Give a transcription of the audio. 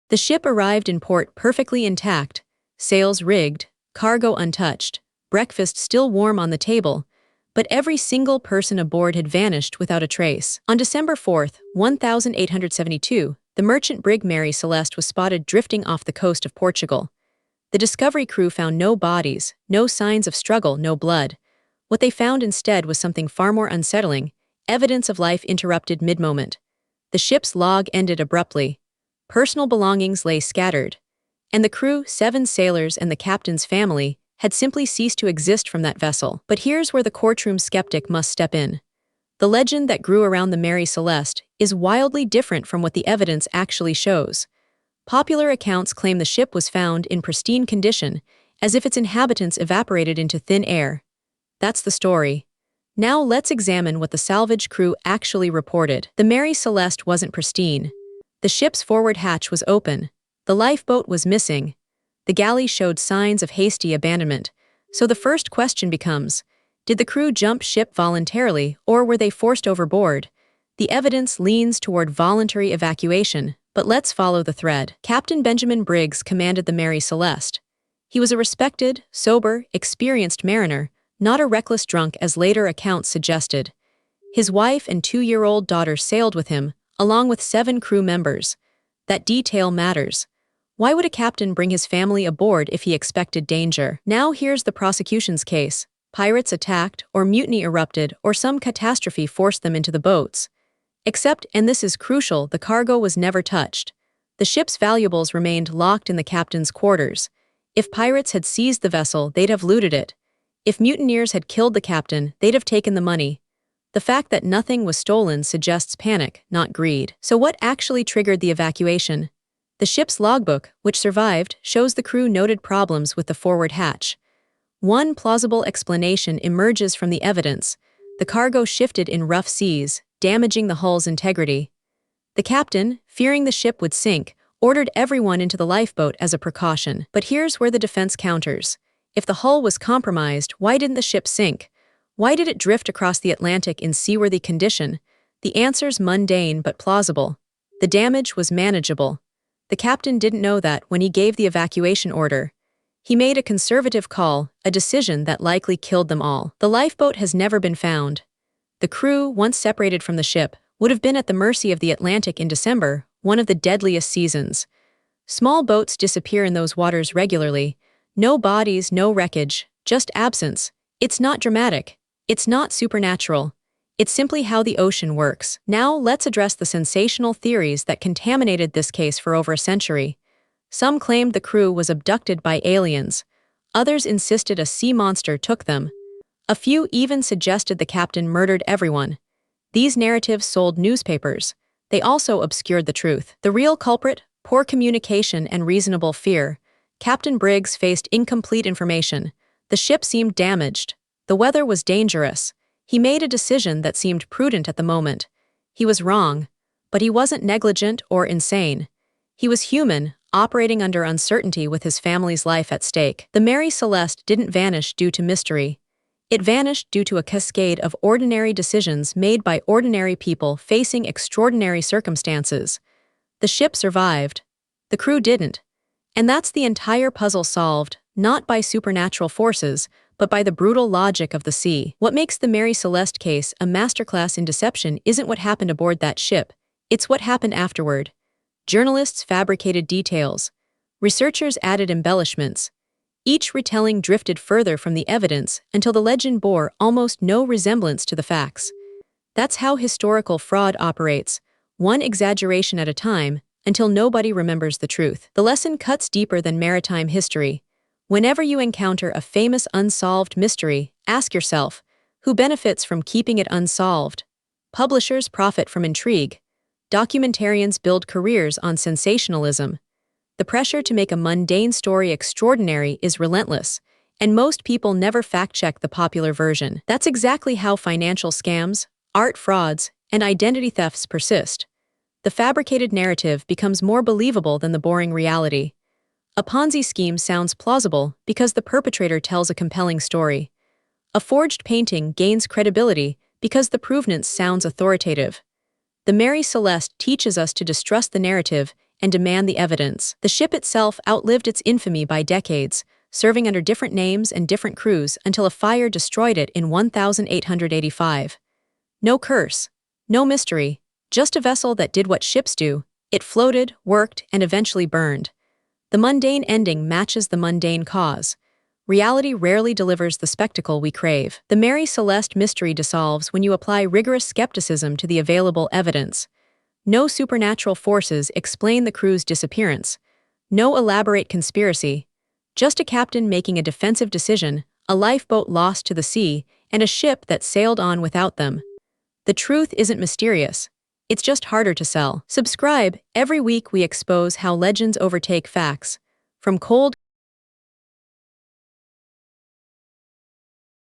The ship arrived in port perfectly intact, sails rigged, cargo untouched, breakfast still warm on the table, but every single person aboard had vanished without a trace. On December 4th, 1872, the merchant brig Mary Celeste was spotted drifting off the coast of Portugal. The Discovery crew found no bodies, no signs of struggle, no blood. What they found instead was something far more unsettling, evidence of life interrupted mid-moment. The ship's log ended abruptly. Personal belongings lay scattered. And the crew, 7 sailors and the captain's family, had simply ceased to exist from that vessel. But here's where the courtroom skeptic must step in. The legend that grew around the Mary Celeste is wildly different from what the evidence actually shows. Popular accounts claim the ship was found in pristine condition, as if its inhabitants evaporated into thin air. That's the story. Now let's examine what the salvage crew actually reported. The Mary Celeste wasn't pristine. The ship's forward hatch was open. The lifeboat was missing. The galley showed signs of hasty abandonment. So the first question becomes, did the crew jump ship voluntarily, or were they forced overboard? The evidence leans toward voluntary evacuation, but let's follow the thread. Captain Benjamin Briggs commanded the Mary Celeste. He was a respected, sober, experienced mariner, not a reckless drunk as later accounts suggested. His wife and 2-year-old daughter sailed with him, along with 7 crew members. That detail matters. Why would a captain bring his family aboard if he expected danger? Now here's the prosecution's case. Pirates attacked, or mutiny erupted, or some catastrophe forced them into the boats. Except, and this is crucial, the cargo was never touched. The ship's valuables remained locked in the captain's quarters. If pirates had seized the vessel, they'd have looted it. If mutineers had killed the captain, they'd have taken the money. The fact that nothing was stolen suggests panic, not greed. So what actually triggered the evacuation? The ship's logbook, which survived, shows the crew noted problems with the forward hatch. One plausible explanation emerges from the evidence. The cargo shifted in rough seas, damaging the hull's integrity. The captain, fearing the ship would sink, ordered everyone into the lifeboat as a precaution. But here's where the defense counters. If the hull was compromised, why didn't the ship sink? Why did it drift across the Atlantic in seaworthy condition? The answer's mundane but plausible. The damage was manageable. The captain didn't know that when he gave the evacuation order. He made a conservative call, a decision that likely killed them all. The lifeboat has never been found. The crew, once separated from the ship, would have been at the mercy of the Atlantic in December, one of the deadliest seasons. Small boats disappear in those waters regularly. No bodies, no wreckage, just absence. It's not dramatic. It's not supernatural. It's simply how the ocean works. Now let's address the sensational theories that contaminated this case for over a century. Some claimed the crew was abducted by aliens. Others insisted a sea monster took them. A few even suggested the captain murdered everyone. These narratives sold newspapers. They also obscured the truth. The real culprit? Poor communication and reasonable fear. Captain Briggs faced incomplete information. The ship seemed damaged. The weather was dangerous. He made a decision that seemed prudent at the moment. He was wrong, but he wasn't negligent or insane. He was human, operating under uncertainty with his family's life at stake. The Mary Celeste didn't vanish due to mystery. It vanished due to a cascade of ordinary decisions made by ordinary people facing extraordinary circumstances. The ship survived. The crew didn't. And that's the entire puzzle solved, not by supernatural forces, but by the brutal logic of the sea. What makes the Mary Celeste case a masterclass in deception isn't what happened aboard that ship. It's what happened afterward. Journalists fabricated details. Researchers added embellishments. Each retelling drifted further from the evidence until the legend bore almost no resemblance to the facts. That's how historical fraud operates, one exaggeration at a time, until nobody remembers the truth. The lesson cuts deeper than maritime history. Whenever you encounter a famous unsolved mystery, ask yourself, who benefits from keeping it unsolved? Publishers profit from intrigue. Documentarians build careers on sensationalism. The pressure to make a mundane story extraordinary is relentless, and most people never fact-check the popular version. That's exactly how financial scams, art frauds, and identity thefts persist. The fabricated narrative becomes more believable than the boring reality. A Ponzi scheme sounds plausible because the perpetrator tells a compelling story. A forged painting gains credibility because the provenance sounds authoritative. The Mary Celeste teaches us to distrust the narrative and demand the evidence. The ship itself outlived its infamy by decades, serving under different names and different crews until a fire destroyed it in 1885. No curse, no mystery, just a vessel that did what ships do. It floated, worked, and eventually burned. The mundane ending matches the mundane cause. Reality rarely delivers the spectacle we crave. The Mary Celeste mystery dissolves when you apply rigorous skepticism to the available evidence. No supernatural forces explain the crew's disappearance. No elaborate conspiracy. Just a captain making a defensive decision, a lifeboat lost to the sea, and a ship that sailed on without them. The truth isn't mysterious. It's just harder to sell. Subscribe. Every week we expose how legends overtake facts. From cold